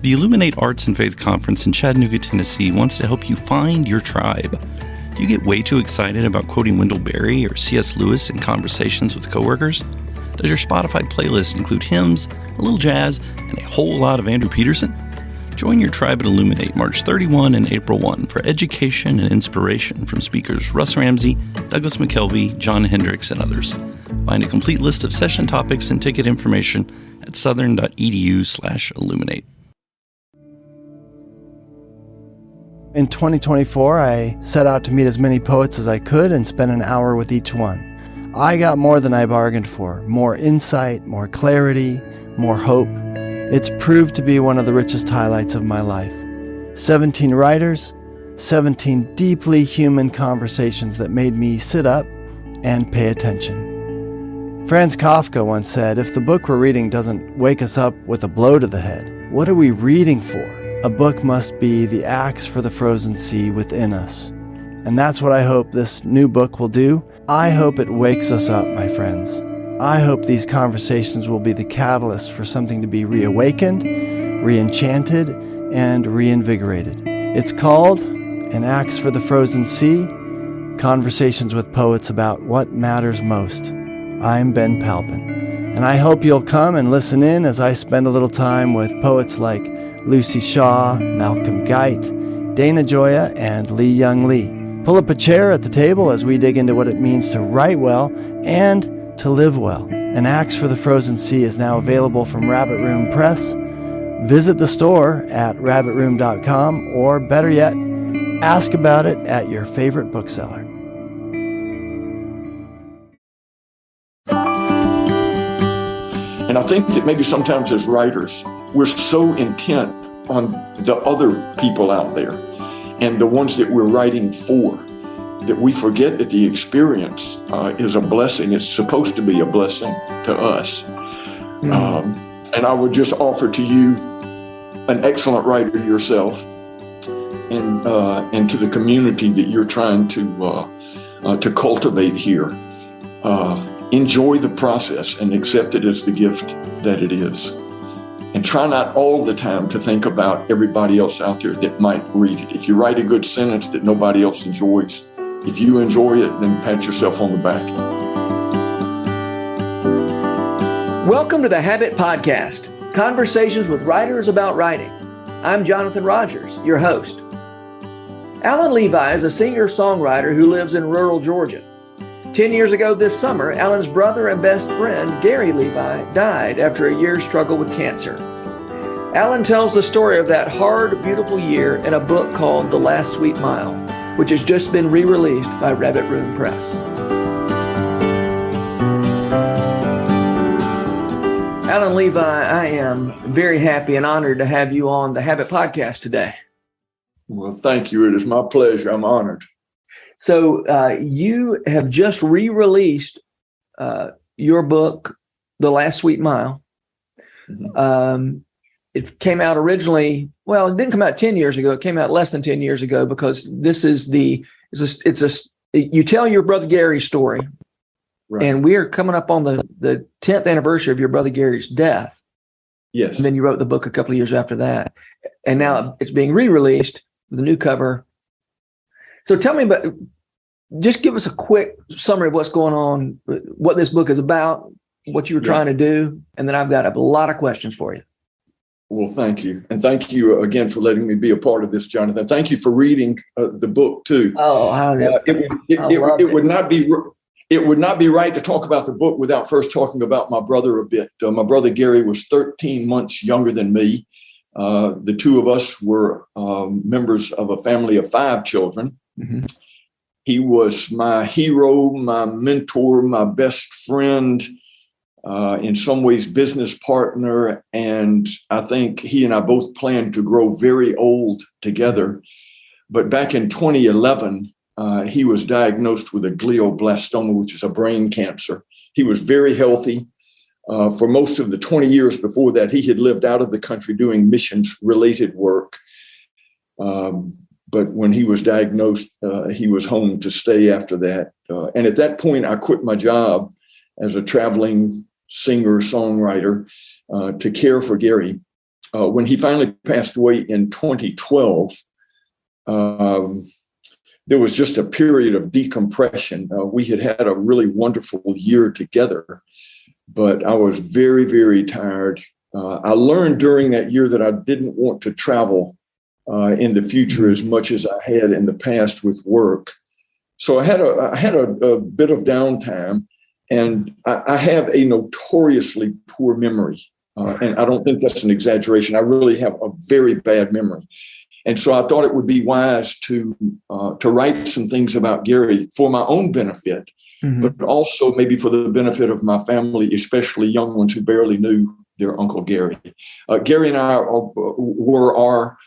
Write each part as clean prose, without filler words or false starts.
The Illuminate Arts and Faith Conference in Chattanooga, Tennessee wants to help you find your tribe. Do you get way too excited about quoting Wendell Berry or C.S. Lewis in conversations with coworkers? Does your Spotify playlist include hymns, a little jazz, and a whole lot of Andrew Peterson? Join your tribe at Illuminate March 31 and April 1 for education and inspiration from speakers Russ Ramsey, Douglas McKelvey, John Hendricks, and others. Find a complete list of session topics and ticket information at southern.edu/illuminate. In 2024, I set out to meet as many poets as I could and spend an hour with each one. I got more than I bargained for, more insight, more clarity, more hope. It's proved to be one of the richest highlights of my life. 17 writers, 17 deeply human conversations that made me sit up and pay attention. Franz Kafka once said, if the book we're reading doesn't wake us up with a blow to the head, what are we reading for? A book must be the axe for the frozen sea within us. And that's what I hope this new book will do. I hope it wakes us up, my friends. I hope these conversations will be the catalyst for something to be reawakened, reenchanted, and reinvigorated. It's called An Axe for the Frozen Sea, Conversations with Poets About What Matters Most. I'm Ben Palpin, and I hope you'll come and listen in as I spend a little time with poets like Lucy Shaw, Malcolm Guite, Dana Gioia, and Lee Young Lee. Pull up a chair at the table as we dig into what it means to write well and to live well. An Axe for the Frozen Sea is now available from Rabbit Room Press. Visit the store at rabbitroom.com, or better yet, ask about it at your favorite bookseller. And I think that maybe sometimes as writers, we're so intent on the other people out there and the ones that we're writing for that we forget that the experience is a blessing. It's supposed to be a blessing to us. And I would just offer to you, an excellent writer yourself, and to the community that you're trying to cultivate here. Enjoy the process and accept it as the gift that it is. And try not all the time to think about everybody else out there that might read it. If you write a good sentence that nobody else enjoys, if you enjoy it, then pat yourself on the back. Welcome to the Habit Podcast, conversations with writers about writing. I'm Jonathan Rogers, your host. Alan Levi is a singer-songwriter who lives in rural Georgia. 10 years ago this summer, Alan's brother and best friend, Gary Levi, died after a year's struggle with cancer. Alan tells the story of that hard, beautiful year in a book called The Last Sweet Mile, which has just been re-released by Rabbit Room Press. Alan Levi, I am very happy and honored to have you on the Habit Podcast today. Well, thank you. It is my pleasure. I'm honored. So you have just re-released your book, The Last Sweet Mile. Mm-hmm. It came out originally, well, it didn't come out 10 years ago. It came out less than 10 years ago because this is you tell your brother Gary's story. Right. And we are coming up on the 10th anniversary of your brother Gary's death. Yes. And then you wrote the book a couple of years after that. And now it's being re-released with a new cover. So tell me about, just give us a quick summary of what's going on, what this book is about, what you were trying to do, and then I've got a lot of questions for you. Well, thank you. And thank you again for letting me be a part of this, Jonathan. Thank you for reading the book, too. It would not be right to talk about the book without first talking about my brother a bit. My brother Gary was 13 months younger than me. The two of us were members of a family of 5 children. Mm-hmm. He was my hero, my mentor, my best friend, in some ways business partner. And I think he and I both planned to grow very old together. But back in 2011, he was diagnosed with a glioblastoma, which is a brain cancer. He was very healthy. For most of the 20 years before that, he had lived out of the country doing missions-related work. But when he was diagnosed, he was home to stay after that. And at that point, I quit my job as a traveling singer-songwriter to care for Gary. when he finally passed away in 2012, there was just a period of decompression. We had had a really wonderful year together, but I was very, very tired. I learned during that year that I didn't want to travel in the future as much as I had in the past with work. So I had a bit of downtime, and I have a notoriously poor memory. And I don't think that's an exaggeration. I really have a very bad memory. And so I thought it would be wise to write some things about Gary for my own benefit, but also maybe for the benefit of my family, especially young ones who barely knew their Uncle Gary. Gary and I were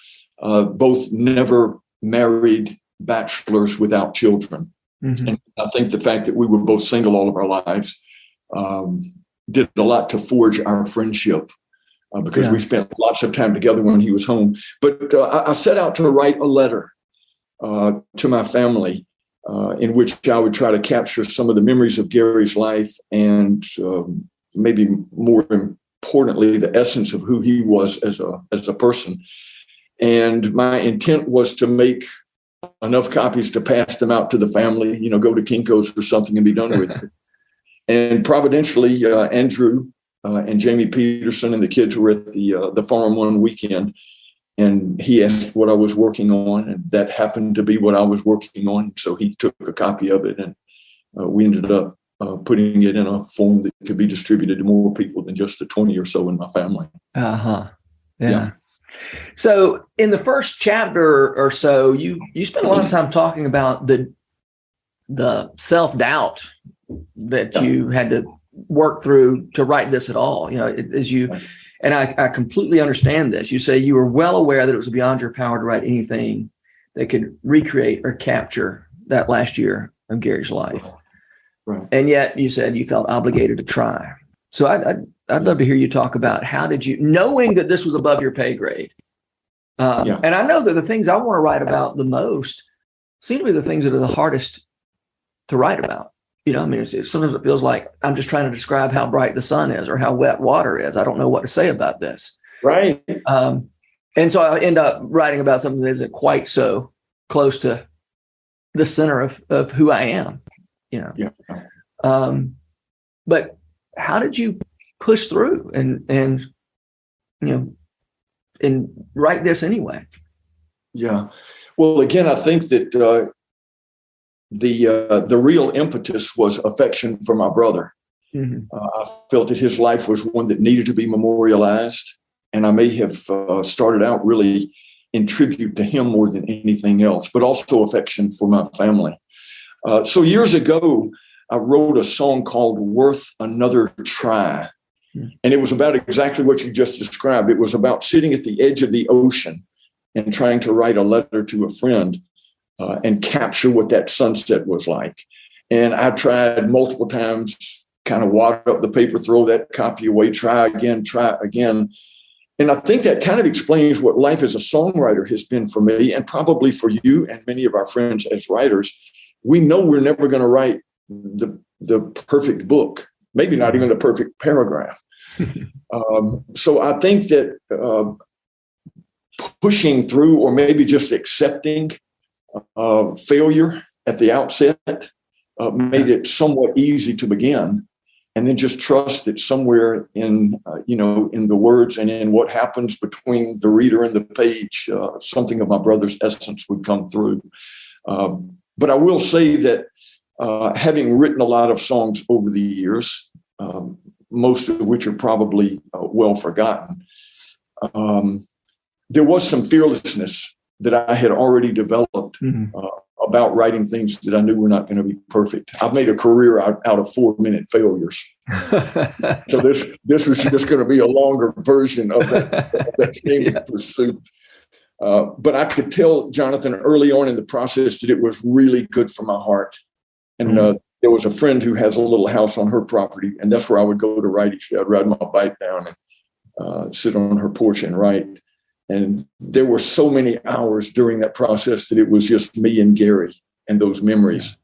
both never married bachelors without children. And I think the fact that we were both single all of our lives did a lot to forge our friendship. Because we spent lots of time together when he was home. But I set out to write a letter to my family in which I would try to capture some of the memories of Gary's life and maybe more importantly, the essence of who he was as a person. And my intent was to make enough copies to pass them out to the family, go to Kinko's or something and be done with it. And providentially, Andrew and Jamie Peterson and the kids were at the farm one weekend, and he asked what I was working on, and that happened to be what I was working on. So he took a copy of it, and we ended up putting it in a form that could be distributed to more people than just the 20 or so in my family. Yeah. So in the first chapter or so, you spent a lot of time talking about the self-doubt that you had to work through to write this at all. And I completely understand this. You say you were well aware that it was beyond your power to write anything that could recreate or capture that last year of Gary's life. Right. And yet you said you felt obligated to try. So I'd love to hear you talk about how did you, knowing that this was above your pay grade. And I know that the things I want to write about the most seem to be the things that are the hardest to write about. Sometimes it feels like I'm just trying to describe how bright the sun is or how wet water is. I don't know what to say about this. Right. And so I end up writing about something that isn't quite so close to the center of who I am, But how did you push through and write this anyway? Yeah. Well, again, I think that the real impetus was affection for my brother. I felt that his life was one that needed to be memorialized, and I may have started out really in tribute to him more than anything else, but also affection for my family. So years ago, I wrote a song called Worth Another Try, and it was about exactly what you just described. It was about sitting at the edge of the ocean and trying to write a letter to a friend and capture what that sunset was like. And I tried multiple times, kind of wad up the paper, throw that copy away, try again. And I think that kind of explains what life as a songwriter has been for me, and probably for you and many of our friends as writers. We know we're never going to write the perfect book, maybe not even the perfect paragraph. So I think that pushing through, or maybe just accepting failure at the outset made it somewhat easy to begin, and then just trust that somewhere in the words and in what happens between the reader and the page, something of my brother's essence would come through. But I will say that having written a lot of songs over the years, most of which are probably well forgotten, there was some fearlessness that I had already developed about writing things that I knew were not going to be perfect. I've made a career out of 4-minute failures. So this was just going to be a longer version of that same pursuit. But I could tell, Jonathan, early on in the process that it was really good for my heart. And there was a friend who has a little house on her property, and that's where I would go to write each day. I'd ride my bike down and sit on her porch and write. And there were so many hours during that process that it was just me and Gary and those memories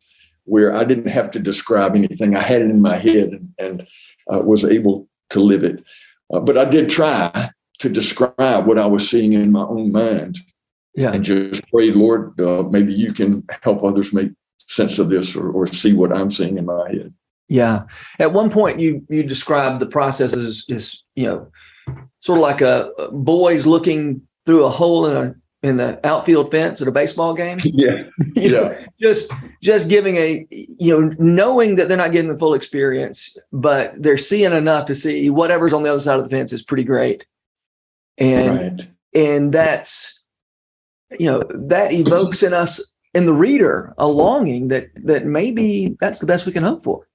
where I didn't have to describe anything. I had it in my head and was able to live it. But I did try. to describe what I was seeing in my own mind. Yeah. And just pray, Lord, maybe you can help others make sense of this or see what I'm seeing in my head. Yeah. At one point, you described the process as sort of like a boys looking through a hole in the outfield fence at a baseball game. Yeah. Yeah. Just giving knowing that they're not getting the full experience, but they're seeing enough to see whatever's on the other side of the fence is pretty great. And that's, that evokes in us, in the reader, a longing that maybe that's the best we can hope for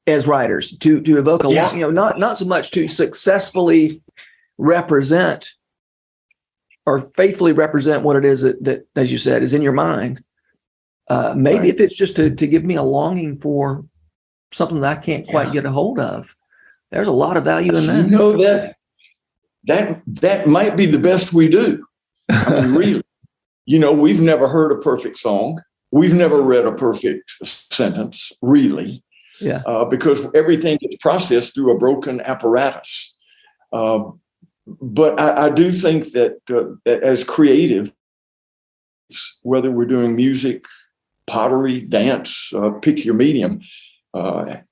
as writers, to evoke a longing, not so much to successfully represent or faithfully represent what it is that, as you said, is in your mind. Maybe if it's just to give me a longing for something that I can't quite get a hold of, there's a lot of value in that. That might be the best we do. I mean, really. We've never heard a perfect song. We've never read a perfect sentence, really. Yeah. Because everything is processed through a broken apparatus. But I do think that as creatives, whether we're doing music, pottery, dance, pick your medium,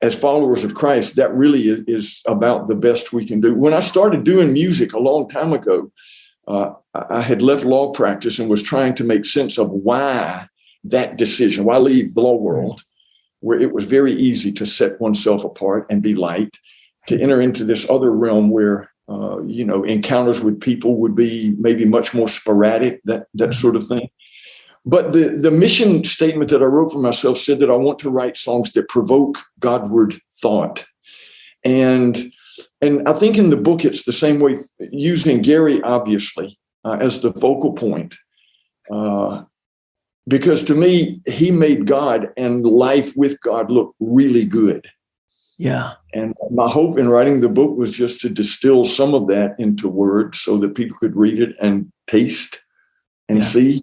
as followers of Christ, that really is about the best we can do. When I started doing music a long time ago, I had left law practice and was trying to make sense of why that decision, why leave the law world, where it was very easy to set oneself apart and be light, to enter into this other realm where, encounters with people would be maybe much more sporadic, that sort of thing. But the mission statement that I wrote for myself said that I want to write songs that provoke Godward thought. And I think in the book, it's the same way, using Gary, obviously, as the focal point. Because to me, he made God and life with God look really good. Yeah. And my hope in writing the book was just to distill some of that into words so that people could read it and taste and see,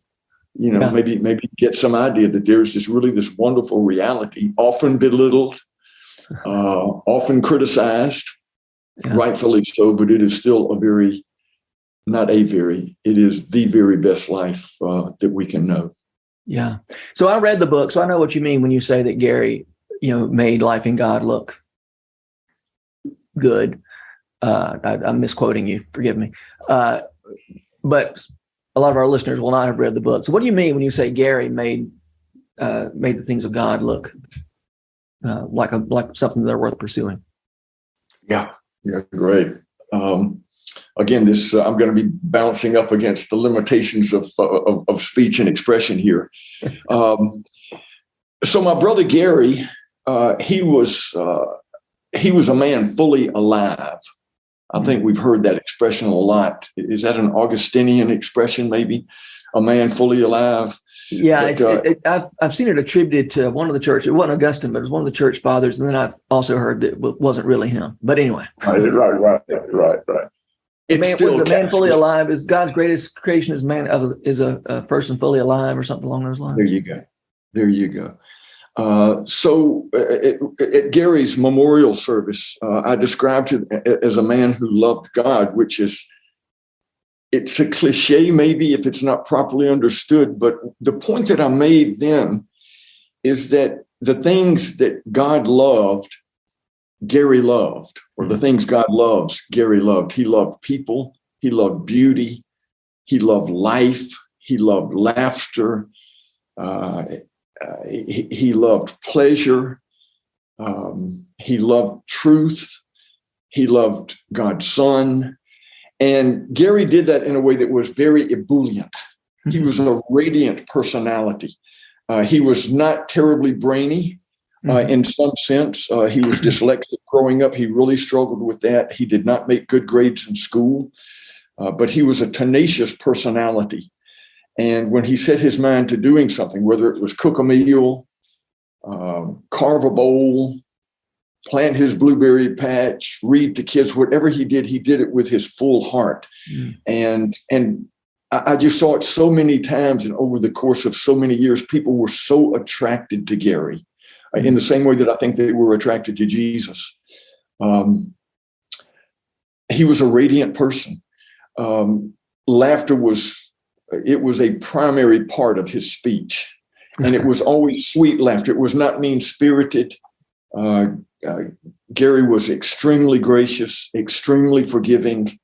maybe get some idea that there's this wonderful reality, often belittled, often criticized, rightfully so, but it is still it is the very best life that we can know. Yeah. So I read the book, so I know what you mean when you say that Gary, made life in God look good. I'm misquoting you, forgive me. But a lot of our listeners will not have read the book. So what do you mean when you say Gary made the things of God look like something they're worth pursuing? Yeah, great. Again, this I'm going to be bouncing up against the limitations of speech and expression here. So my brother Gary, he was a man fully alive. I think we've heard that expression a lot. Is that an Augustinian expression, maybe? A man fully alive? Yeah, I've seen it attributed to one of the church. It wasn't Augustine, but it was one of the church fathers. And then I've also heard that it wasn't really him. But anyway. Right. A man fully alive is God's greatest creation is a person fully alive or something along those lines. There you go. So at Gary's memorial service, I described him as a man who loved God, it's a cliche maybe if it's not properly understood, but the point that I made then is that the things that God loved, Gary loved, or the things God loves, Gary loved. He loved people. He loved beauty. He loved life. He loved laughter. He loved pleasure. He loved truth. He loved God's Son. And Gary did that in a way that was very ebullient. He was a radiant personality. He was not terribly brainy in some sense. He was dyslexic growing up. He really struggled with that. He did not make good grades in school, but he was a tenacious personality. And when he set his mind to doing something, whether it was cook a meal, carve a bowl, plant his blueberry patch, read to kids, whatever he did it with his full heart. And I just saw it so many times, and over the course of so many years, people were so attracted to Gary in the same way that I think they were attracted to Jesus. He was a radiant person. laughter was a primary part of his speech. And it was always sweet laughter. It was not mean-spirited. Gary was extremely gracious, extremely forgiving,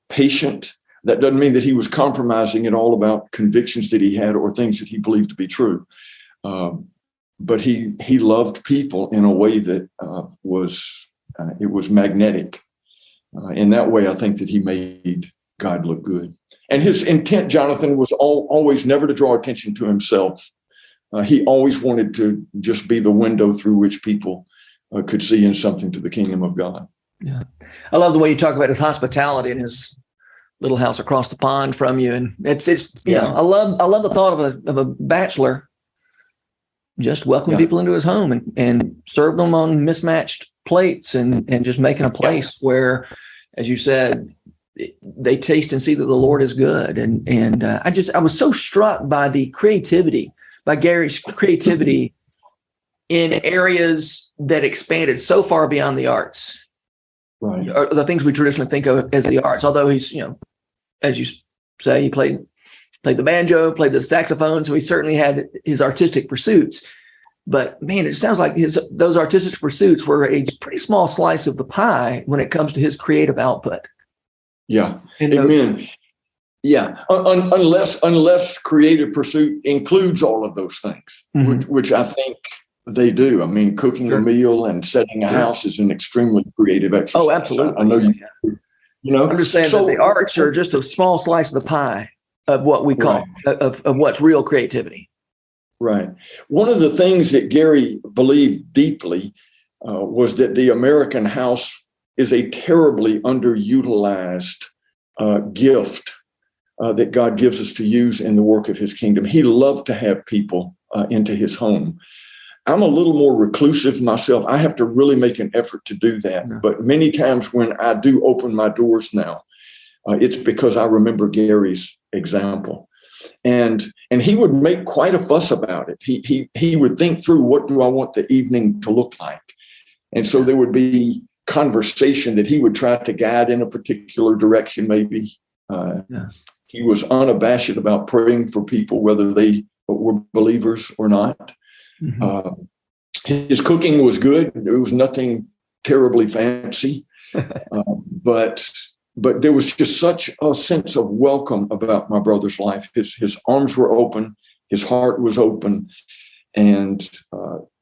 patient. That doesn't mean that he was compromising at all about convictions that he had or things that he believed to be true. But he loved people in a way that was magnetic. In that way, I think that he made God look good. And his intent, Jonathan, was always never to draw attention to himself. He always wanted to just be the window through which people could see in something to the kingdom of God. Yeah. I love the way you talk about his hospitality in his little house across the pond from you. And it's I love the thought of a bachelor just welcoming people into his home and serving them on mismatched plates and just making a place where, as you said, they taste and see that the Lord is good. And I was so struck by by Gary's creativity in areas that expanded so far beyond the arts, right? Or the things we traditionally think of as the arts. Although he's, as you say, he played the banjo, played the saxophone, so he certainly had his artistic pursuits. But man, it sounds like those artistic pursuits were a pretty small slice of the pie when it comes to his creative output. Yeah. Amen. Yeah. Unless creative pursuit includes all of those things, which I think they do. I mean, cooking a meal and setting a house is an extremely creative exercise. Oh, absolutely. I know I'm just saying that the arts are just a small slice of the pie of what we call of what's real creativity. Right. One of the things that Gary believed deeply was that the American house is a terribly underutilized gift that God gives us to use in the work of his kingdom. He loved to have people into his home. I'm a little more reclusive myself. I have to really make an effort to do that. Yeah. But many times when I do open my doors now, it's because I remember Gary's example. And he would make quite a fuss about it. He would think through, what do I want the evening to look like? And so there would be conversation that he would try to guide in a particular direction, maybe. He was unabashed about praying for people, whether they were believers or not. Mm-hmm. His cooking was good. There was nothing terribly fancy, but there was just such a sense of welcome about my brother's life. His arms were open, his heart was open, and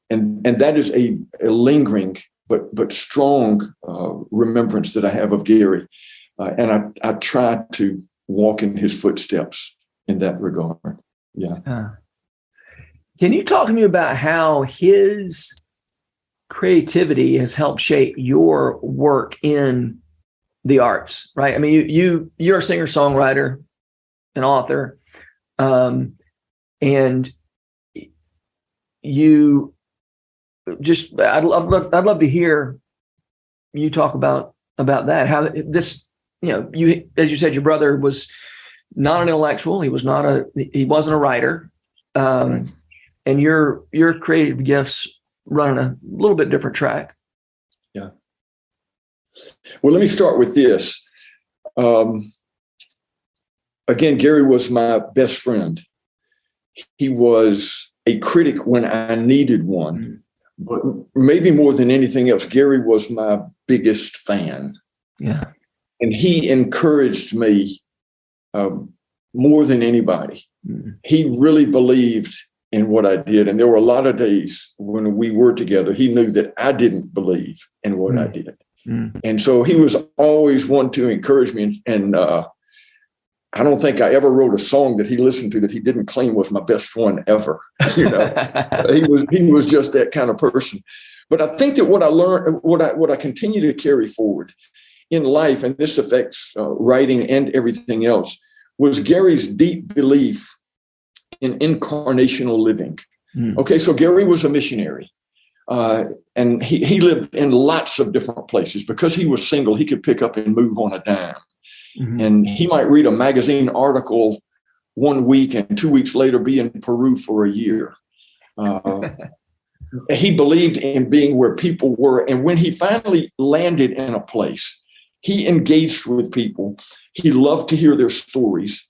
that is a lingering but strong remembrance that I have of Gary, and I try to walk in his footsteps in that regard. Yeah. Can you talk to me about how his creativity has helped shape your work in the arts? Right. I mean, you're a singer-songwriter, an author, and you just I'd love to hear you talk about that. How this, you, as you said, your brother was not an intellectual. He wasn't a writer. Right. And your creative gifts run on a little bit different track. Yeah. Well, let me start with this. Again, Gary was my best friend. He was a critic when I needed one, but maybe more than anything else, Gary was my biggest fan. Yeah. And he encouraged me more than anybody. Mm-hmm. He really believed in what I did. And there were a lot of days when we were together, he knew that I didn't believe in what I did. Mm. And so he was always one to encourage me. And I don't think I ever wrote a song that he listened to that he didn't claim was my best one ever. He was just that kind of person. But I think that what I learned, what I continue to carry forward in life, and this affects writing and everything else, was Gary's deep belief in incarnational living. Mm. Okay, so Gary was a missionary, and he lived in lots of different places. Because he was single, he could pick up and move on a dime. Mm-hmm. And he might read a magazine article 1 week and 2 weeks later be in Peru for a year. He believed in being where people were. And when he finally landed in a place, he engaged with people. He loved to hear their stories.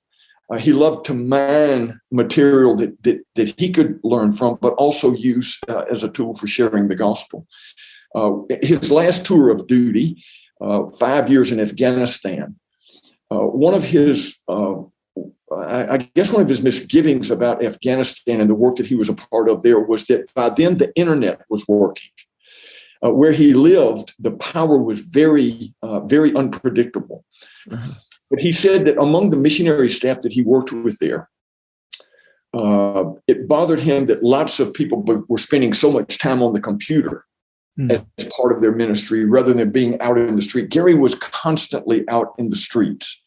He loved to mine material that he could learn from, but also use as a tool for sharing the gospel. His last tour of duty, 5 years in Afghanistan, one of his misgivings about Afghanistan and the work that he was a part of there was that by then the internet was working. Where he lived, the power was very, very unpredictable. Mm-hmm. But he said that among the missionary staff that he worked with there, it bothered him that lots of people were spending so much time on the computer as part of their ministry rather than being out in the street. Gary was constantly out in the streets.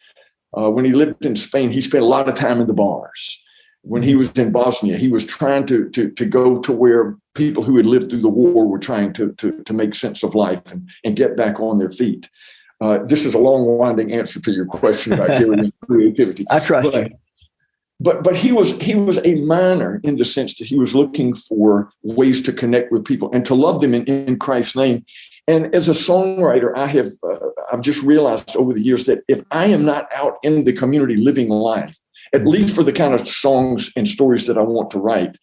When he lived in Spain, he spent a lot of time in the bars. When he was in Bosnia, he was trying to go to where people who had lived through the war were trying to make sense of life and get back on their feet. This is a long, winding answer to your question about Gary and creativity. I trust you. But he was a miner in the sense that he was looking for ways to connect with people and to love them in Christ's name. And as a songwriter, I've just realized over the years that if I am not out in the community living life, at least for the kind of songs and stories that I want to write,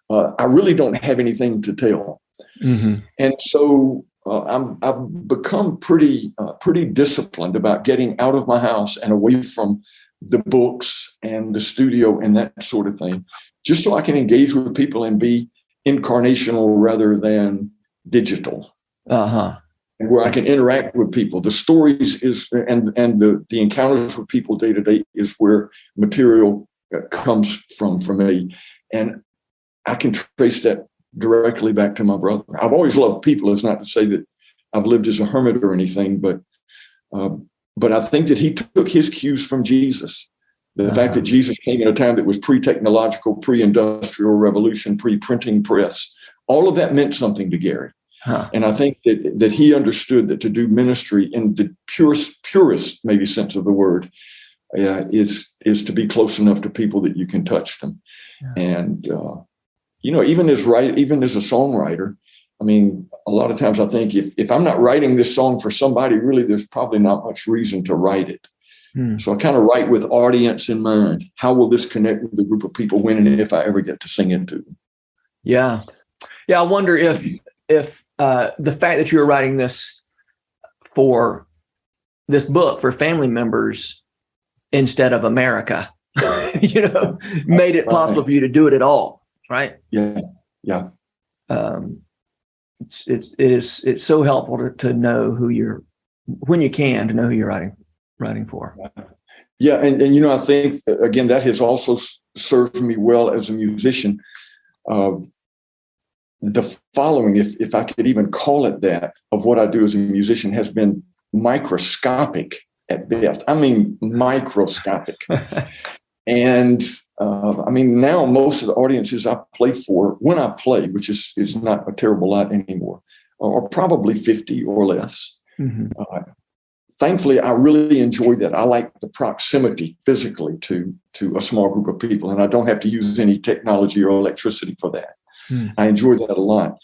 I really don't have anything to tell. Mm-hmm. And so I've become pretty disciplined about getting out of my house and away from the books and the studio and that sort of thing, just so I can engage with people and be incarnational rather than digital. Uh-huh. And where I can interact with people. The stories and the encounters with people day to day is where material comes from for me. And I can trace that directly back to my brother. I've always loved people. It's not to say that I've lived as a hermit or anything, but I think that he took his cues from Jesus. The fact that Jesus came in a time that was pre-technological, pre-industrial revolution, pre-printing press, all of that meant something to Gary. Huh. And I think that he understood that to do ministry in the purest maybe sense of the word is to be close enough to people that you can touch them. Yeah. And even as a songwriter, I mean, a lot of times I think if I'm not writing this song for somebody, really, there's probably not much reason to write it. So I kind of write with audience in mind. How will this connect with a group of people when and if I ever get to sing it to them? Yeah. I wonder if the fact that you were writing this book for family members instead of America, made it possible for you to do it at all, right? Yeah. It's so helpful to know who you're writing for. Yeah, and I think again that has also served me well as a musician. The following, if I could even call it that, of what I do as a musician has been microscopic at best. I mean, microscopic. And now most of the audiences I play for, when I play, which is not a terrible lot anymore, are probably 50 or less. Mm-hmm. Thankfully, I really enjoy that. I like the proximity physically to a small group of people, and I don't have to use any technology or electricity for that. I enjoy that a lot.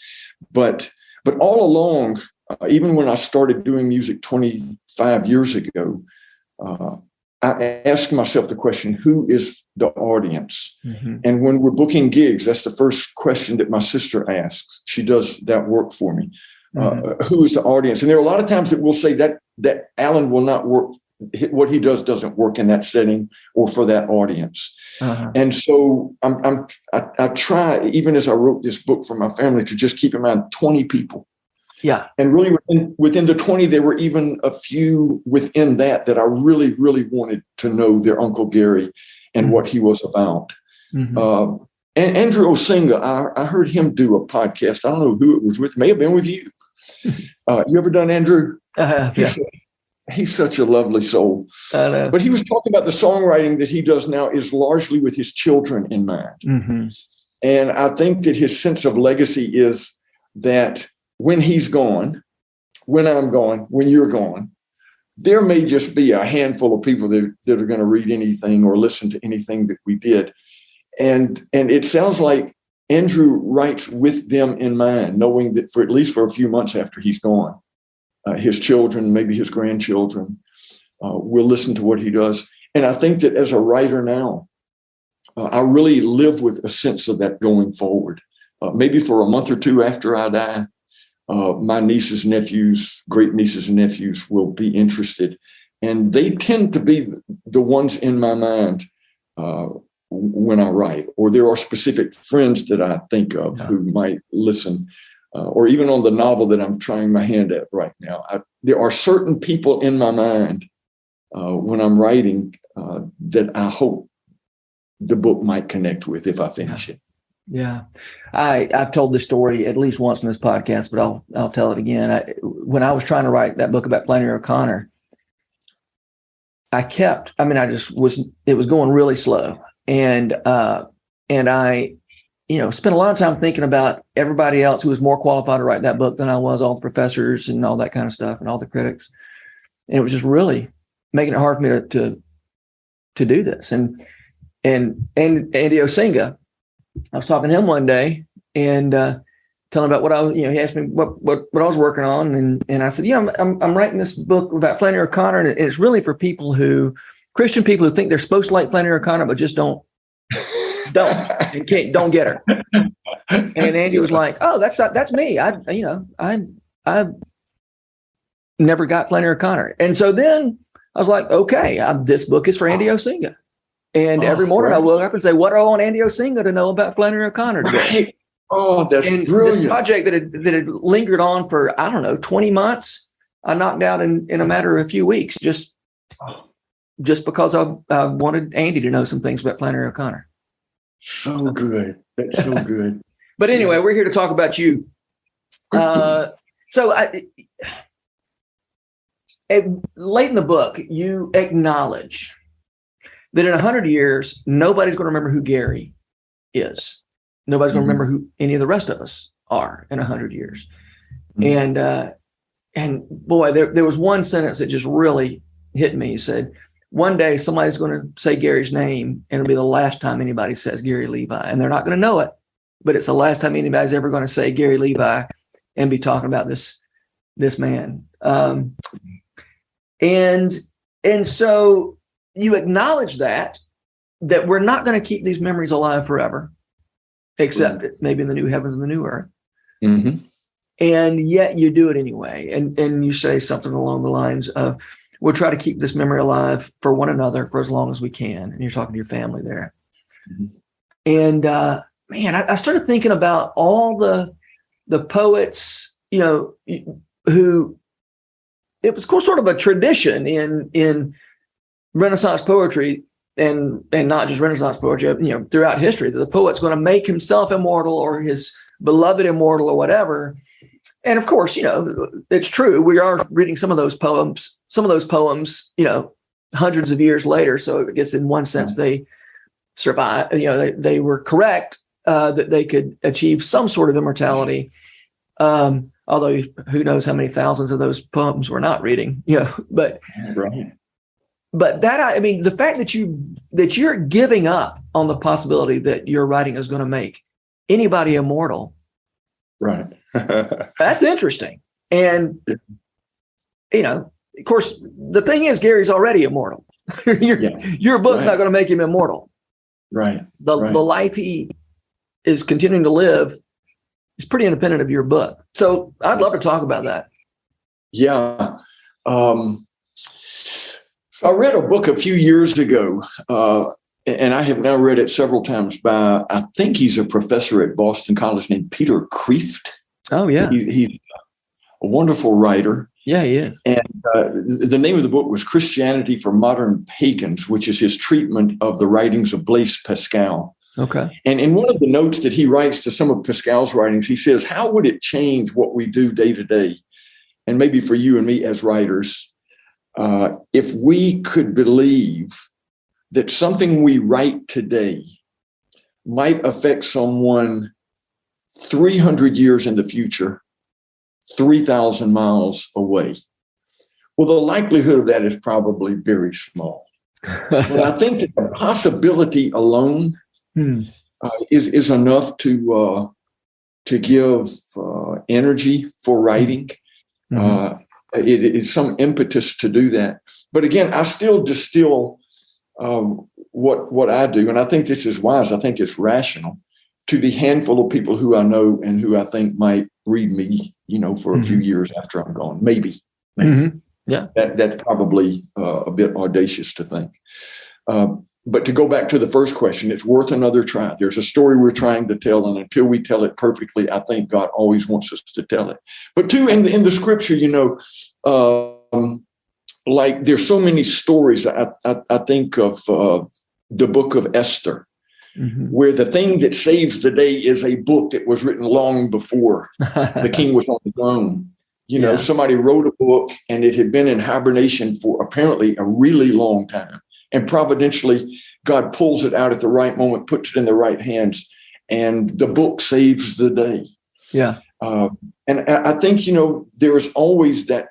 But all along, even when I started doing music 25 years ago, I asked myself the question, who is the audience? Mm-hmm. And when we're booking gigs, that's the first question that my sister asks. She does that work for me. Mm-hmm. Who is the audience? And there are a lot of times that we'll say that Alan will not work. What he does doesn't work in that setting or for that audience. Uh-huh. And so I try, even as I wrote this book for my family, to just keep in mind 20 people. Yeah. And really within the 20, there were even a few within that I really, really wanted to know their Uncle Gary and what he was about. Mm-hmm. And Andrew Osinga, I heard him do a podcast. I don't know who it was with. May have been with you. You ever done Andrew? Yeah. He's such a lovely soul. I know. But he was talking about the songwriting that he does now is largely with his children in mind. Mm-hmm. And I think that his sense of legacy is that when he's gone, when I'm gone, when you're gone, there may just be a handful of people that are going to read anything or listen to anything that we did. And it sounds like Andrew writes with them in mind, knowing that at least for a few months after he's gone, his children, maybe his grandchildren, we'll listen to what he does. And I think that as a writer now, I really live with a sense of that going forward. Maybe for a month or two after I die, my nieces, nephews, great nieces and nephews will be interested. And they tend to be the ones in my mind when I write, or there are specific friends that I think of who might listen, or even on the novel that I'm trying my hand at right now. There are certain people in my mind when I'm writing that I hope the book might connect with if I finish it. Yeah. I've told this story at least once in this podcast, but I'll tell it again. When I was trying to write that book about Flannery O'Connor, it was going really slow. And I, spent a lot of time thinking about everybody else who was more qualified to write that book than I was, all the professors and all that kind of stuff and all the critics. And it was just really making it hard for me to do this. And Andy Osinga, I was talking to him one day and telling about what I was, he asked me what I was working on. And I said, I'm writing this book about Flannery O'Connor. And it's really for Christian people who think they're supposed to like Flannery O'Connor, but just don't get her. And Andy was like, oh, that's me. I never got Flannery O'Connor. And so then I was like, okay, this book is for Andy Osinga. And every morning I woke up and say, what do I want Andy Osinga to know about Flannery O'Connor today? Right. Oh, that's brilliant. This project that had lingered on for, 20 months, I knocked out in a matter of a few weeks, just because I wanted Andy to know some things about Flannery O'Connor. So good. That's so good. But anyway, we're here to talk about you. Late in the book, you acknowledge that in 100 years, nobody's going to remember who Gary is. Nobody's going to remember who any of the rest of us are in 100 years. And boy, there was one sentence that just really hit me. He said, one day somebody's going to say Gary's name and it'll be the last time anybody says Gary Levi. And they're not going to know it, but it's the last time anybody's ever going to say Gary Levi and be talking about this man. And so you acknowledge that we're not going to keep these memories alive forever, except maybe in the new heavens and the new earth. Mm-hmm. And yet you do it anyway. And you say something along the lines of, we'll try to keep this memory alive for one another for as long as we can. And you're talking to your family there. Mm-hmm. And I started thinking about all the poets, who it was sort of a tradition in Renaissance poetry and not just Renaissance poetry, throughout history, that the poet's going to make himself immortal or his beloved immortal or whatever. And of course, it's true. We are reading some of those poems, hundreds of years later. So I guess in one sense, they survived, they were correct that they could achieve some sort of immortality. Although who knows how many thousands of those poems we're not reading, but right. But the fact that you're giving up on the possibility that your writing is going to make anybody immortal, right? That's interesting. And of course, the thing is, Gary's already immortal. Your book's not going to make him immortal. Right. The life he is continuing to live is pretty independent of your book. So I'd love to talk about that. Yeah. I read a book a few years ago, and I have now read it several times by, I think he's a professor at Boston College named Peter Kreeft. Oh, yeah. He's a wonderful writer. Yeah, he is. And the name of the book was Christianity for Modern Pagans, which is his treatment of the writings of Blaise Pascal. Okay. And in one of the notes that he writes to some of Pascal's writings, he says, how would it change what we do day to day? And maybe for you and me as writers, if we could believe that something we write today might affect someone 300 years in the future, 3,000 miles away. Well, the likelihood of that is probably very small. But I think that the possibility alone is enough to give energy for writing. it is some impetus to do that. But again, I still distill what I do, and I think this is wise. I think it's rational to the handful of people who I know and who I think might read me, for a few years after I'm gone. Maybe. Mm-hmm. Yeah, that's probably a bit audacious to think. But to go back to the first question, it's worth another try. There's a story we're trying to tell, and until we tell it perfectly, I think God always wants us to tell it. But too, in the scripture, like there's so many stories. I think of the book of Esther, where the thing that saves the day is a book that was written long before the king was on the throne. Somebody wrote a book and it had been in hibernation for apparently a really long time. And providentially, God pulls it out at the right moment, puts it in the right hands, and the book saves the day. Yeah. And I think, there is always that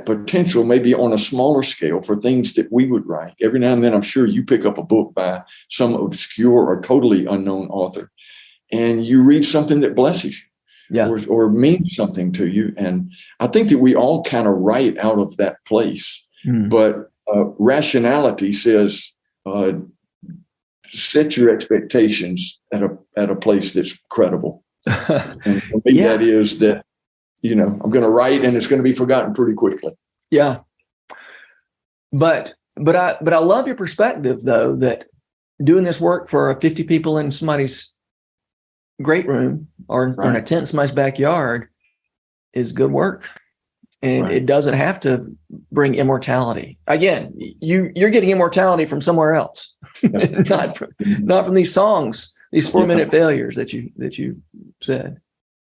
potential, maybe on a smaller scale, for things that we would write. Every now and then, I'm sure you pick up a book by some obscure or totally unknown author, and you read something that blesses you. Yeah. Or means something to you. And I think that we all kind of write out of that place. But rationality says set your expectations at a place that's credible. And for me, that is that, I'm going to write and it's going to be forgotten pretty quickly. Yeah. But I love your perspective, though, that doing this work for 50 people in somebody's great room or in a tent in somebody's backyard is good work. And it doesn't have to bring immortality. Again, you're getting immortality from somewhere else, not from these songs, these 4-minute failures that you said.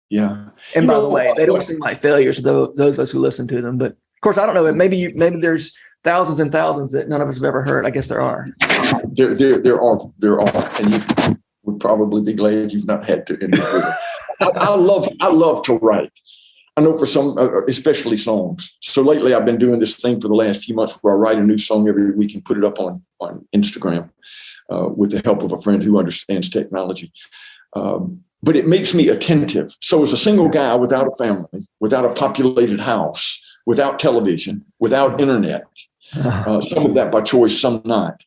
Yeah. And by the way, they don't seem like failures to those of us who listen to them. But of course, I don't know. Maybe there's thousands and thousands that none of us have ever heard. I guess there are. There are, and you would probably be glad you've not had to. I love to write. I know for some, especially songs. So lately I've been doing this thing for the last few months where I write a new song every week and put it up on Instagram with the help of a friend who understands technology. But it makes me attentive. So as a single guy without a family, without a populated house, without television, without internet, some of that by choice, some not.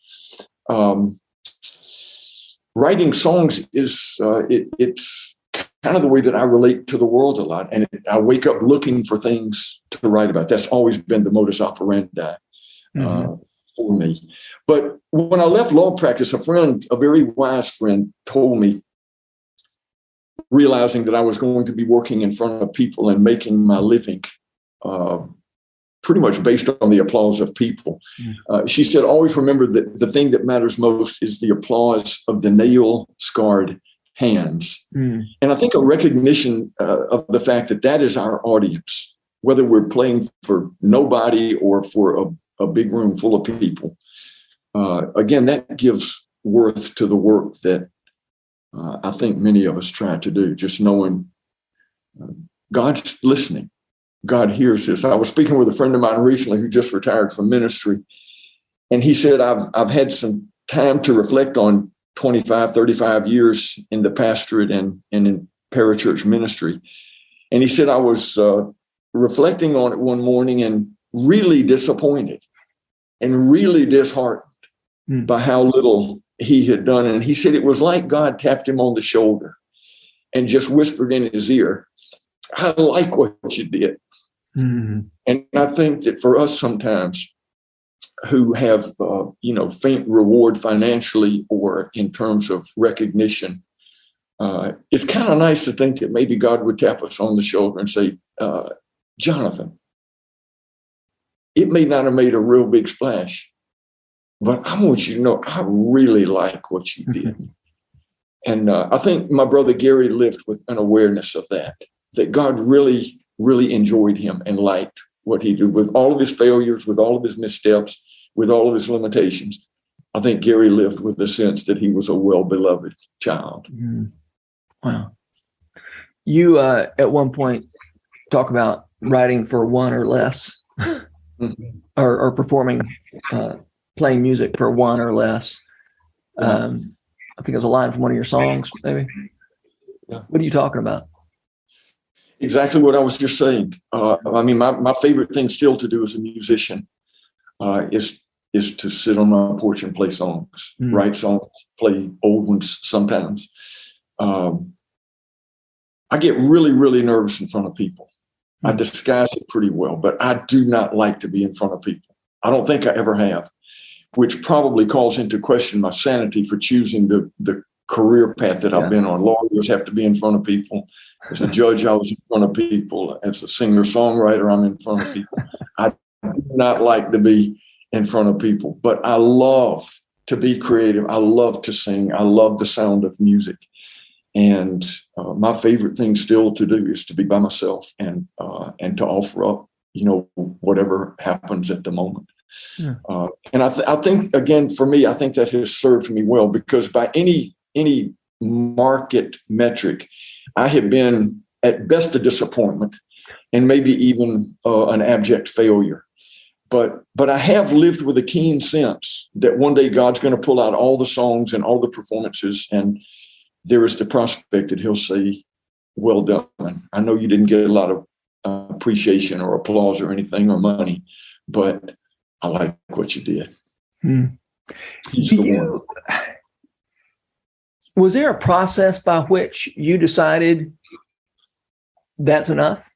Writing songs is it's kind of the way that I relate to the world a lot. And I wake up looking for things to write about. That's always been the modus operandi for me. But when I left law practice, a very wise friend told me, realizing that I was going to be working in front of people and making my living pretty much based on the applause of people. She said, always remember that the thing that matters most is the applause of the nail-scarred hands. And I think a recognition of the fact that is our audience, whether we're playing for nobody or for a big room full of people. Again, that gives worth to the work that I think many of us try to do, just knowing God's listening. God hears this. I was speaking with a friend of mine recently who just retired from ministry, and he said, I've had some time to reflect on 25, 35 years in the pastorate and in parachurch ministry. And he said, I was reflecting on it one morning and really disappointed and really disheartened by how little he had done. And he said it was like God tapped him on the shoulder and just whispered in his ear, I like what you did. And I think that for us sometimes who have, faint reward financially or in terms of recognition, it's kind of nice to think that maybe God would tap us on the shoulder and say, Jonathan, it may not have made a real big splash, but I want you to know I really like what you did. And I think my brother Gary lived with an awareness of that God really, really enjoyed him and liked what he did with all of his failures, with all of his missteps, with all of his limitations. I think Gary lived with the sense that he was a well-beloved child. Wow. You, at one point, talk about writing for one or less, or performing, playing music for one or less. I think it was a line from one of your songs, maybe. Yeah. What are you talking about? exactly what I was just saying. My favorite thing still to do as a musician is to sit on my porch and play songs, write songs, play old ones sometimes. I get really, really nervous in front of people. I disguise it pretty well, but I do not like to be in front of people. I don't think I ever have, which probably calls into question my sanity for choosing the career path that I've been on. Lawyers have to be in front of people. As a judge, I was in front of people. As a singer-songwriter, I'm in front of people. I do not like to be in front of people, but I love to be creative. I love to sing. I love the sound of music. And my favorite thing still to do is to be by myself and to offer up, whatever happens at the moment. Yeah. And I think, again, for me, I think that has served me well, because by any market metric, I have been at best a disappointment and maybe even an abject failure. But I have lived with a keen sense that one day God's going to pull out all the songs and all the performances, and there is the prospect that he'll say, well done. I know you didn't get a lot of appreciation or applause or anything or money, but I like what you did. He's the one. Was there a process by which you decided that's enough?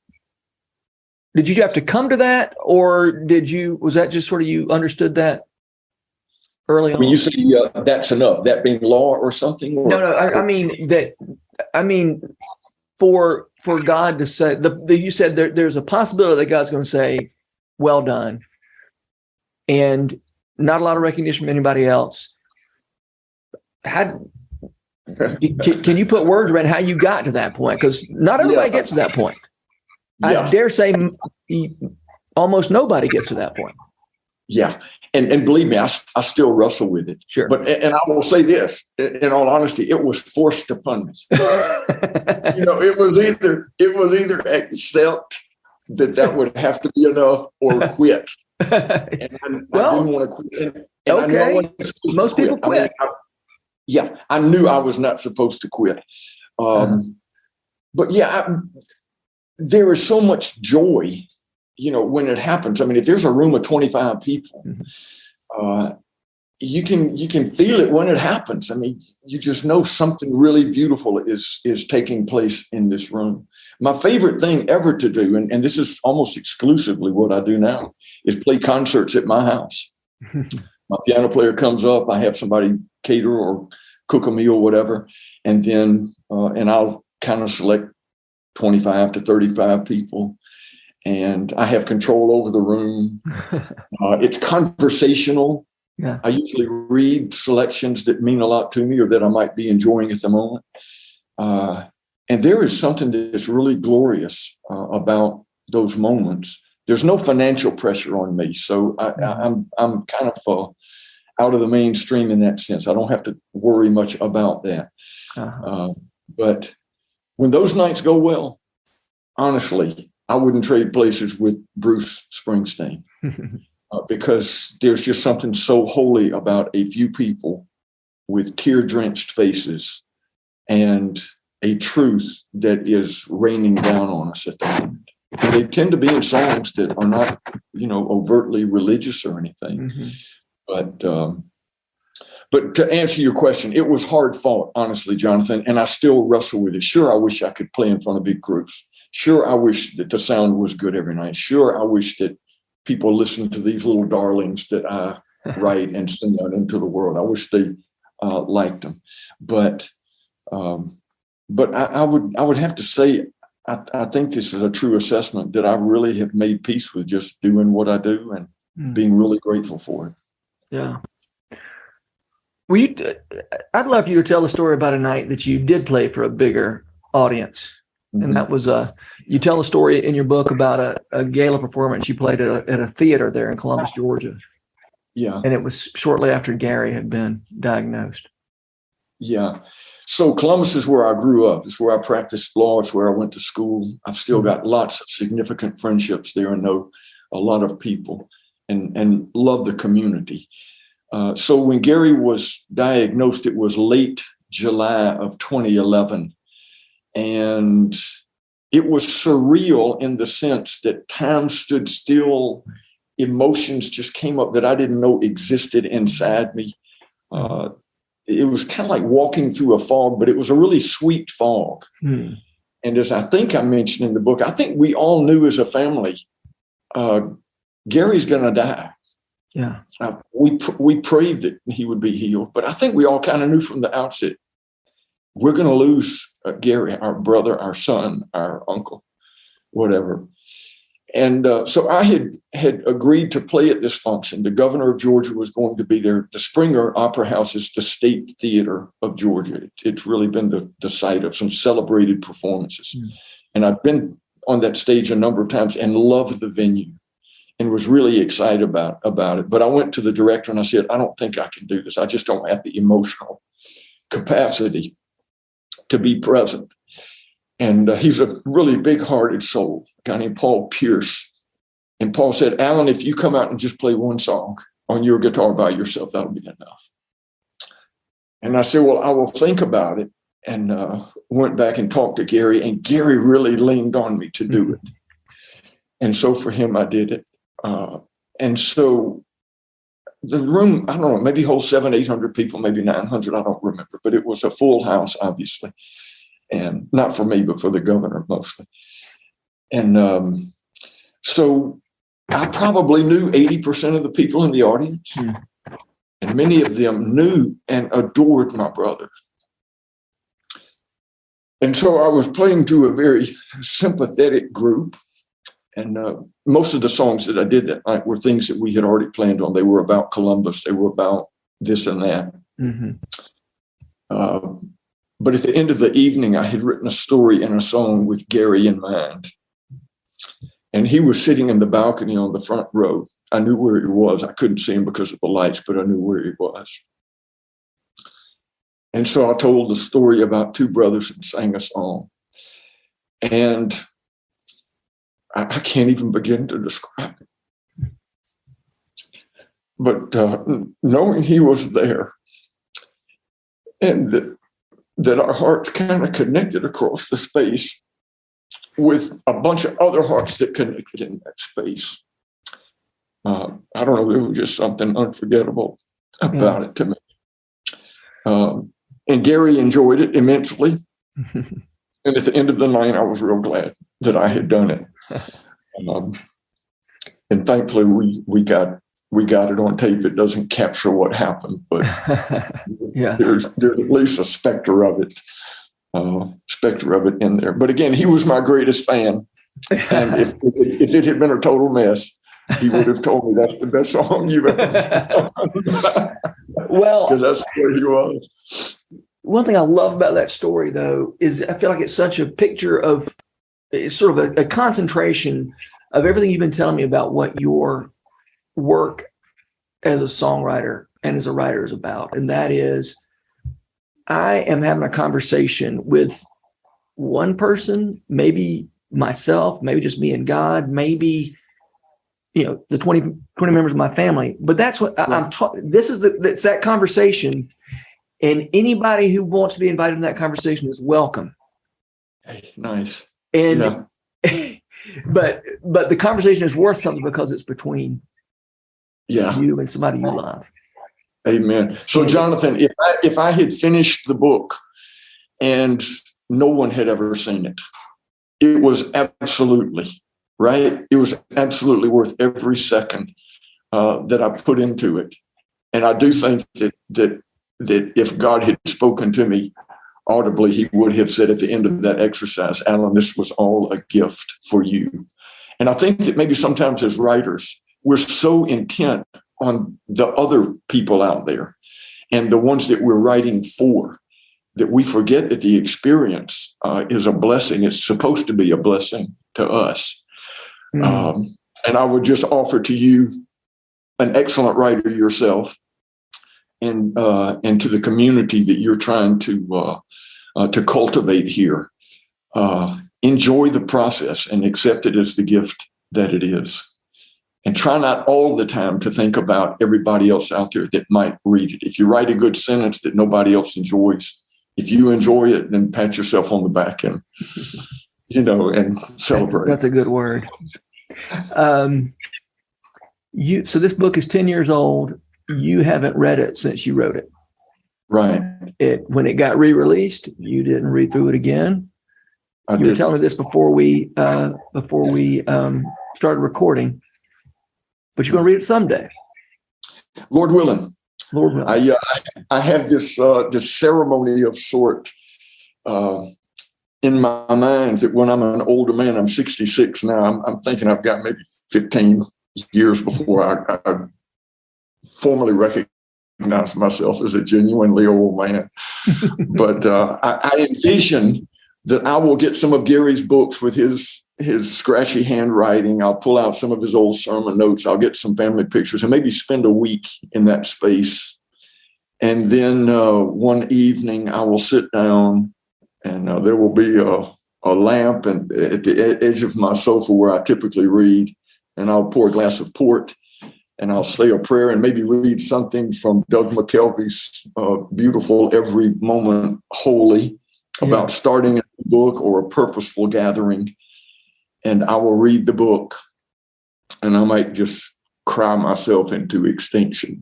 Did you have to come to that, or was that just sort of you understood that early on? When you say that's enough, that being law or something? Or? No, I mean for God to say, you said there's a possibility that God's going to say, well done, and not a lot of recognition from anybody else. Can you put words around how you got to that point? Because not everybody gets to that point. I dare say almost nobody gets to that point. Yeah. And believe me, I still wrestle with it. Sure. And I will say this, in all honesty, it was forced upon me. It was either accept that would have to be enough or quit. And I didn't want to quit. Okay. Most people quit. I knew I was not supposed to quit. But there is so much joy, when it happens. I mean, if there's a room of 25 people, you can feel it when it happens. I mean, you just know something really beautiful is taking place in this room. My favorite thing ever to do, and this is almost exclusively what I do now, is play concerts at my house. My piano player comes up, I have somebody cater or cook a meal, whatever, and then and I'll kind of select 25 to 35 people, and I have control over the room. It's conversational. Yeah. I usually read selections that mean a lot to me or that I might be enjoying at the moment. And there is something that's really glorious about those moments. There's no financial pressure on me, so I'm kind of out of the mainstream in that sense. I don't have to worry much about that. But when those nights go well, honestly, I wouldn't trade places with Bruce Springsteen because there's just something so holy about a few people with tear-drenched faces and a truth that is raining down on us at the moment. And they tend to be in songs that are not, overtly religious or anything. But to answer your question, it was hard fought, honestly, Jonathan, and I still wrestle with it. Sure, I wish I could play in front of big groups. Sure, I wish that the sound was good every night. Sure, I wish that people listened to these little darlings that I write and send out into the world. I wish they liked them. But I would have to say, I think this is a true assessment that I really have made peace with just doing what I do and being really grateful for it. Yeah. Well, I'd love for you to tell a story about a night that you did play for a bigger audience. Mm-hmm. And that was you tell a story in your book about a gala performance you played at a theater there in Columbus, Georgia. Yeah. And it was shortly after Gary had been diagnosed. Yeah. So Columbus is where I grew up. It's where I practiced law. It's where I went to school. I've still got lots of significant friendships there and know a lot of people and love the community. So when Gary was diagnosed, it was late July of 2011. And it was surreal in the sense that time stood still. Emotions just came up that I didn't know existed inside me. It was kind of like walking through a fog, but it was a really sweet fog. And as I think I mentioned in the book, I think we all knew as a family, Gary's going to die. Yeah. We prayed that he would be healed, but I think we all kind of knew from the outset, we're going to lose Gary, our brother, our son, our uncle, whatever. And so I had agreed to play at this function. The governor of Georgia was going to be there. The Springer Opera House is the state theater of Georgia. It's really been the site of some celebrated performances. And I've been on that stage a number of times and loved the venue and was really excited about it. But I went to the director and I said, I don't think I can do this. I just don't have the emotional capacity to be present. And he's a really big-hearted soul, a guy named Paul Pierce. And Paul said, Alan, if you come out and just play one song on your guitar by yourself, that'll be enough. And I said, well, I will think about it. And went back and talked to Gary. And Gary really leaned on me to do it. And so for him, I did it. And so the room, I don't know, maybe holds 700-800 people, maybe 900, I don't remember. But it was a full house, obviously. And not for me, but for the governor mostly. And so I probably knew 80% of the people in the audience. And many of them knew and adored my brother. And so I was playing to a very sympathetic group. And most of the songs that I did that night were things that we had already planned on. They were about Columbus. They were about this and that. But at the end of the evening, I had written a story and a song with Gary in mind. And he was sitting in the balcony on the front row. I knew where he was. I couldn't see him because of the lights, but I knew where he was. And so I told the story about two brothers and sang a song. And I can't even begin to describe it. But knowing he was there and that our hearts kind of connected across the space with a bunch of other hearts that connected in that space. I don't know, there was just something unforgettable about it to me. And Gary enjoyed it immensely. And at the end of the night, I was real glad that I had done it. And thankfully, we got it on tape. It doesn't capture what happened, but there's at least a specter of it in there. But again, he was my greatest fan. And if it had been a total mess, he would have told me that's the best song you've ever done. Well, because that's where he was. One thing I love about that story, though, is I feel like it's such a picture of, it's sort of a concentration of everything you've been telling me about what your work as a songwriter and as a writer is about. And that is, I am having a conversation with one person, maybe myself, maybe just me and God, maybe, the 20 members of my family. But that's what I'm talking. This is it's that conversation. And anybody who wants to be invited in that conversation is welcome. Hey, nice. And but the conversation is worth something because it's between you and somebody you love. Amen. So, Jonathan, if I had finished the book and no one had ever seen it, it was absolutely right. It was absolutely worth every second that I put into it. And I do think that if God had spoken to me audibly, he would have said at the end of that exercise, Alan, this was all a gift for you. And I think that maybe sometimes as writers, we're so intent on the other people out there and the ones that we're writing for that we forget that the experience is a blessing. It's supposed to be a blessing to us. And I would just offer to you, an excellent writer yourself, and to the community that you're trying to cultivate here, enjoy the process and accept it as the gift that it is. And try not all the time to think about everybody else out there that might read it. If you write a good sentence that nobody else enjoys, if you enjoy it, then pat yourself on the back and and celebrate. That's a good word. So this book is 10 years old. You haven't read it since you wrote it. Right. When it got re-released, you didn't read through it again. You were telling me this before we started recording, but you're going to read it someday. Lord willing. Lord willing. I have this ceremony of sort in my mind that when I'm an older man, I'm 66 now. I'm thinking I've got maybe 15 years before I formally recognize myself as a genuinely old man. But I envision that I will get some of Gary's books with his scratchy handwriting. I'll pull out some of his old sermon notes. I'll get some family pictures and maybe spend a week in that space. And then one evening I will sit down and there will be a lamp and at the edge of my sofa where I typically read, and I'll pour a glass of port and I'll say a prayer and maybe read something from Doug McKelvey's beautiful Every Moment Holy about starting a book or a purposeful gathering. And I will read the book and I might just cry myself into extinction,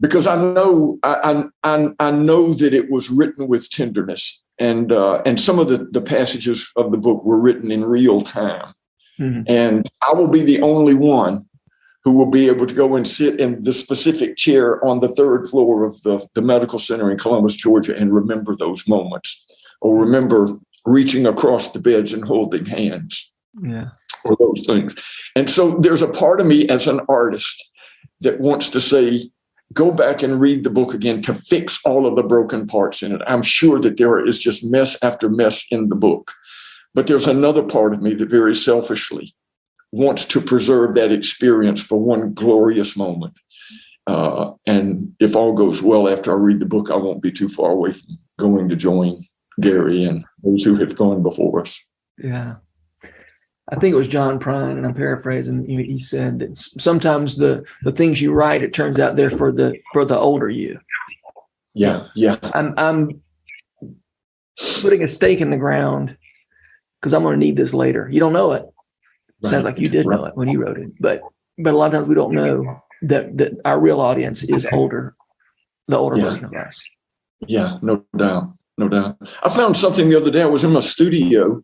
because I know that it was written with tenderness, and some of the passages of the book were written in real time. Mm-hmm. And I will be the only one who will be able to go and sit in the specific chair on the third floor of the medical center in Columbus, Georgia, and remember those moments, or remember reaching across the beds and holding hands, or those things. And so there's a part of me as an artist that wants to say, go back and read the book again to fix all of the broken parts in it. I'm sure that there is just mess after mess in the book. But there's another part of me that very selfishly wants to preserve that experience for one glorious moment. And if all goes well after I read the book, I won't be too far away from going to join Gary and those who have gone before us. Yeah. I think it was John Prine, and I'm paraphrasing. He said that sometimes the things you write, it turns out they're for the older you. Yeah. I'm putting a stake in the ground because I'm going to need this later. You don't know it. Right. Sounds like you did know it when you wrote it, but a lot of times we don't know that our real audience is older, the older version of us. Yeah, no doubt. I found something the other day. I was in my studio.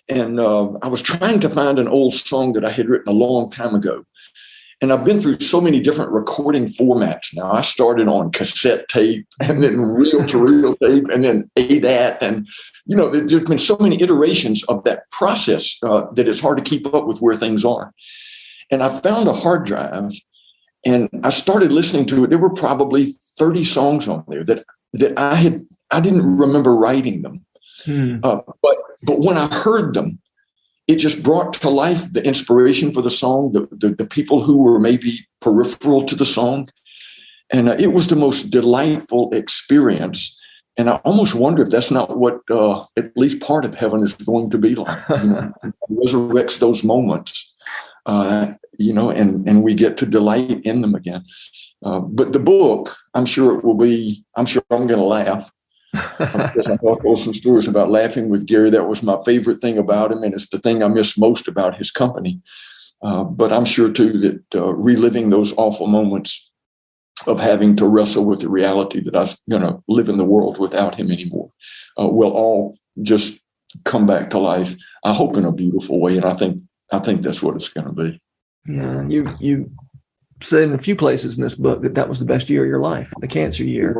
And I was trying to find an old song that I had written a long time ago. And I've been through so many different recording formats now. I started on cassette tape and then reel-to-reel tape and then ADAT. And, there's been so many iterations of that process that it's hard to keep up with where things are. And I found a hard drive and I started listening to it. There were probably 30 songs on there that I didn't remember writing them. But when I heard them, it just brought to life the inspiration for the song, the people who were maybe peripheral to the song. And it was the most delightful experience. And I almost wonder if that's not what at least part of heaven is going to be like. It resurrects those moments, and we get to delight in them again. But the book, I'm sure I'm going to laugh. I told some stories about laughing with Gary. That was my favorite thing about him, and it's the thing I miss most about his company. But I'm sure, too, that reliving those awful moments of having to wrestle with the reality that I was going to live in the world without him anymore will all just come back to life, I hope, in a beautiful way. And I think that's what it's going to be. Yeah, you said in a few places in this book that was the best year of your life, the cancer year.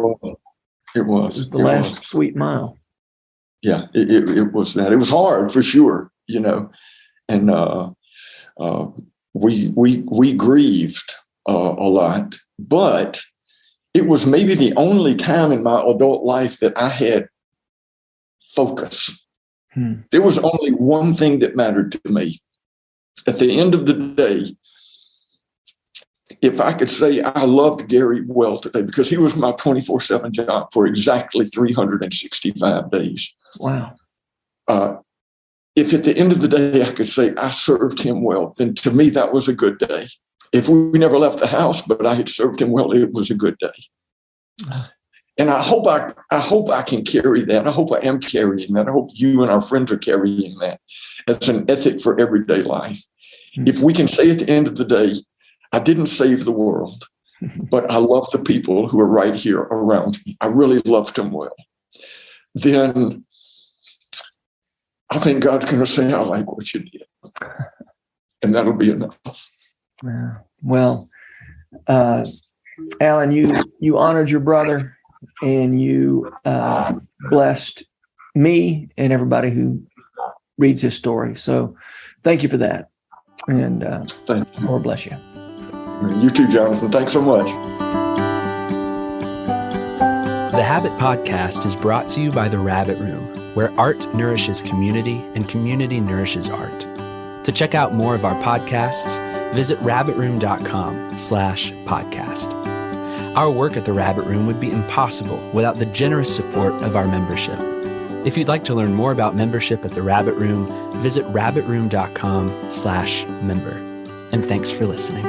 It was the last sweet mile. Yeah, it was that. It was hard for sure, and we grieved a lot, but it was maybe the only time in my adult life that I had focus. There was only one thing that mattered to me. At the end of the day, if I could say I loved Gary well today, because he was my 24/7 job for exactly 365 days. Wow. If at the end of the day I could say I served him well, then to me that was a good day. If we never left the house, but I had served him well, it was a good day. And I hope I can carry that. I hope I am carrying that. I hope you and our friends are carrying that as an ethic for everyday life. Mm-hmm. If we can say at the end of the day, I didn't save the world, but I love the people who are right here around me. I really loved them well. Then I think God's going to say, I like what you did. And that'll be enough. Yeah. Well, Alan, you honored your brother, and you blessed me and everybody who reads his story. So thank you for that. And thank you. Lord bless you. You too, Jonathan. Thanks so much. The Habit Podcast is brought to you by The Rabbit Room, where art nourishes community and community nourishes art. To check out more of our podcasts, visit rabbitroom.com/podcast. Our work at The Rabbit Room would be impossible without the generous support of our membership. If you'd like to learn more about membership at The Rabbit Room, visit rabbitroom.com/member. And thanks for listening.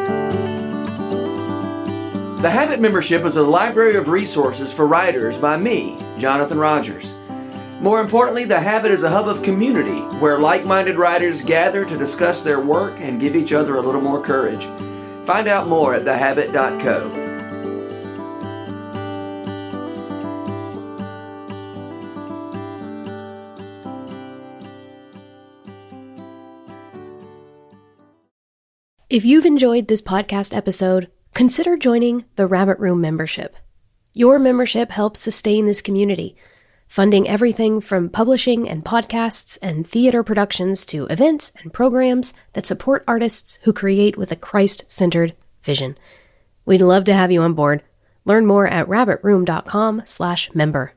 The Habit Membership is a library of resources for writers by me, Jonathan Rogers. More importantly, The Habit is a hub of community where like-minded writers gather to discuss their work and give each other a little more courage. Find out more at thehabit.co. If you've enjoyed this podcast episode, consider joining the Rabbit Room membership. Your membership helps sustain this community, funding everything from publishing and podcasts and theater productions to events and programs that support artists who create with a Christ-centered vision. We'd love to have you on board. Learn more at rabbitroom.com/member.